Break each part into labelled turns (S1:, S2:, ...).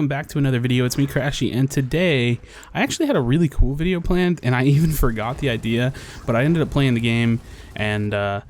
S1: welcome back to another video. It's me, Krashy, and today I actually had a really cool video planned, and I even forgot the idea, but I ended up playing the game, and I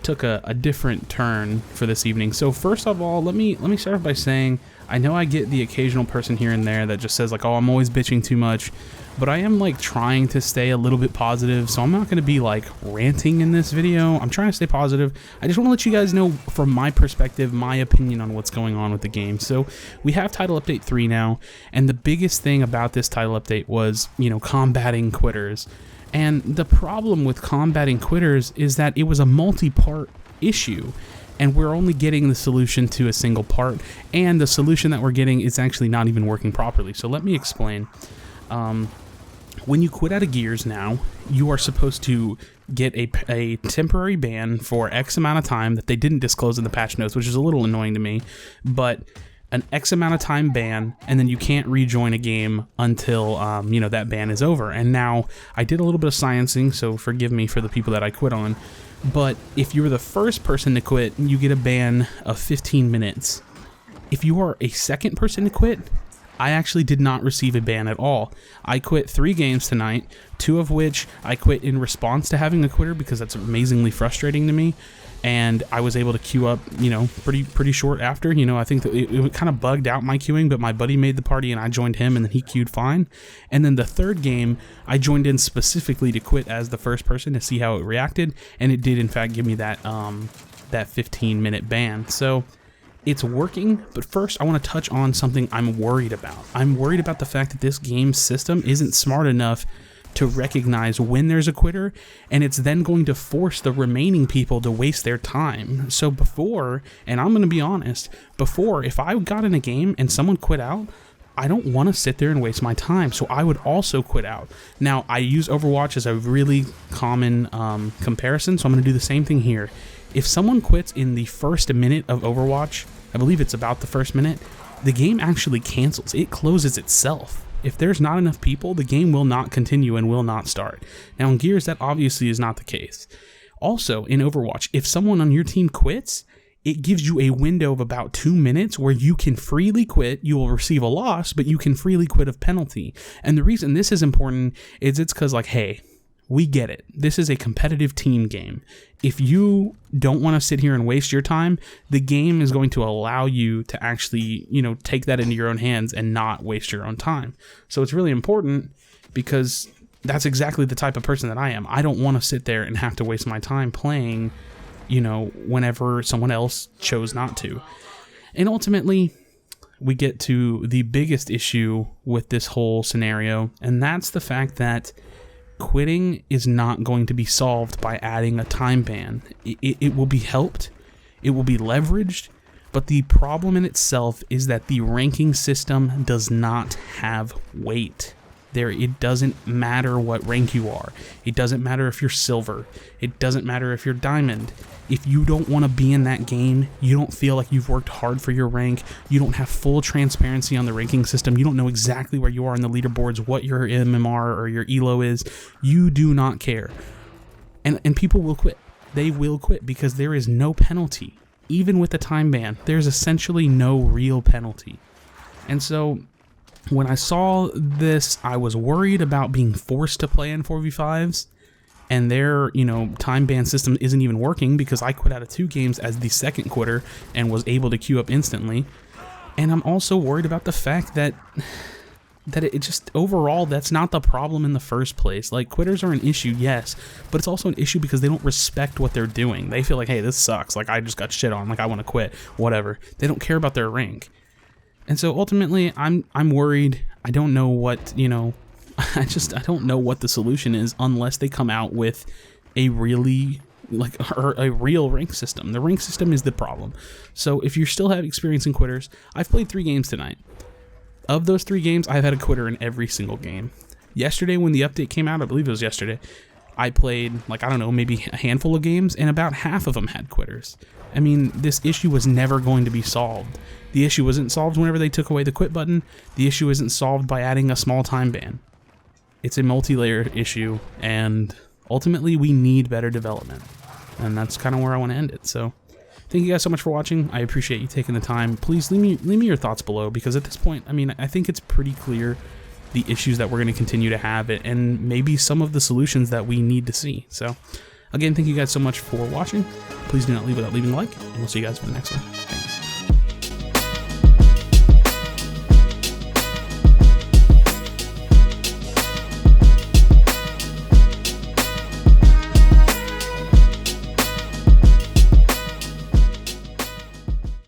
S1: took a different turn for this evening. So first of all, let me start off by saying, I know I get the occasional person here and there that just says like, oh, I'm always bitching too much, but I am like trying to stay a little bit positive, so I'm not going to be like ranting in this video. I'm trying to stay positive. I just want to let you guys know from my perspective, my opinion on what's going on with the game. So we have title update 3 now, and the biggest thing about this title update was, you know, combating quitters. And the problem with combating quitters is that it was a multi-part issue, and we're only getting the solution to a single part, and the solution that we're getting is actually not even working properly. So let me explain. When you quit out of Gears now, you are supposed to get a temporary ban for X amount of time that they didn't disclose in the patch notes, which is a little annoying to me, but an X amount of time ban, and then you can't rejoin a game until, you know, that ban is over. And now, I did a little bit of sciencing, so forgive me for the people that I quit on, but if you were the first person to quit, you get a ban of 15 minutes. If you are a second person to quit, I actually did not receive a ban at all. I quit 3 games tonight, 2 of which I quit in response to having a quitter because that's amazingly frustrating to me, and I was able to queue up, you know, pretty short after. You know, I think that it kind of bugged out my queuing, but my buddy made the party and I joined him, and then he queued fine. And then the 3rd game, I joined in specifically to quit as the first person to see how it reacted, and it did in fact give me that that 15-minute ban. So it's working, but first I want to touch on something I'm worried about. I'm worried about the fact that this game system isn't smart enough to recognize when there's a quitter, and it's then going to force the remaining people to waste their time. So before, and I'm going to be honest, before, if I got in a game and someone quit out, I don't want to sit there and waste my time, so I would also quit out. Now, I use Overwatch as a really common comparison, so I'm going to do the same thing here. If someone quits in the first minute of Overwatch, I believe it's about the first minute, the game actually cancels. It closes itself. If there's not enough people, the game will not continue and will not start. Now in Gears, that obviously is not the case. Also, in Overwatch, if someone on your team quits, it gives you a window of about 2 minutes where you can freely quit. You will receive a loss, but you can freely quit of penalty. And the reason this is important is it's because, like, hey, we get it. This is a competitive team game. If you don't want to sit here and waste your time, the game is going to allow you to actually, you know, take that into your own hands and not waste your own time. So it's really important because that's exactly the type of person that I am. I don't want to sit there and have to waste my time playing, you know, whenever someone else chose not to. And ultimately, we get to the biggest issue with this whole scenario, and that's the fact that quitting is not going to be solved by adding a time ban. It will be helped, it will be leveraged, but the problem in itself is that the ranking system does not have weight. It doesn't matter what rank you are. It doesn't matter if you're silver. It doesn't matter if you're diamond. If you don't want to be in that game, you don't feel like you've worked hard for your rank, you don't have full transparency on the ranking system, you don't know exactly where you are in the leaderboards, what your MMR or your ELO is, you do not care. And people will quit. They will quit because there is no penalty. Even with the time ban, there's essentially no real penalty. And so when I saw this, I was worried about being forced to play in 4v5s, and their, you know, time ban system isn't even working because I quit out of 2 games as the second quitter and was able to queue up instantly. And I'm also worried about the fact that it just, overall, that's not the problem in the first place. Like, quitters are an issue, yes, but it's also an issue because they don't respect what they're doing. They feel like, hey, this sucks, like, I just got shit on, like, I want to quit, whatever. They don't care about their rank. And so ultimately, I'm worried. I don't know what, you know, I don't know what the solution is unless they come out with a really, like, a real rank system. The rank system is the problem. So if you still have experience in quitters, I've played 3 games tonight. Of those 3 games, I've had a quitter in every single game. Yesterday, when the update came out, I believe it was yesterday, I played, like, I don't know, maybe a handful of games, and about half of them had quitters. I mean, this issue was never going to be solved. The issue wasn't solved whenever they took away the quit button. The issue isn't solved by adding a small time ban. It's a multi-layered issue, and ultimately we need better development. And that's kind of where I want to end it. So thank you guys so much for watching. I appreciate you taking the time. Please leave me your thoughts below, because at this point, I mean, I think it's pretty clear the issues that we're going to continue to have, and maybe some of the solutions that we need to see. So again, thank you guys so much for watching. Please do not leave without leaving a like, and we'll see you guys for the next one. Thanks.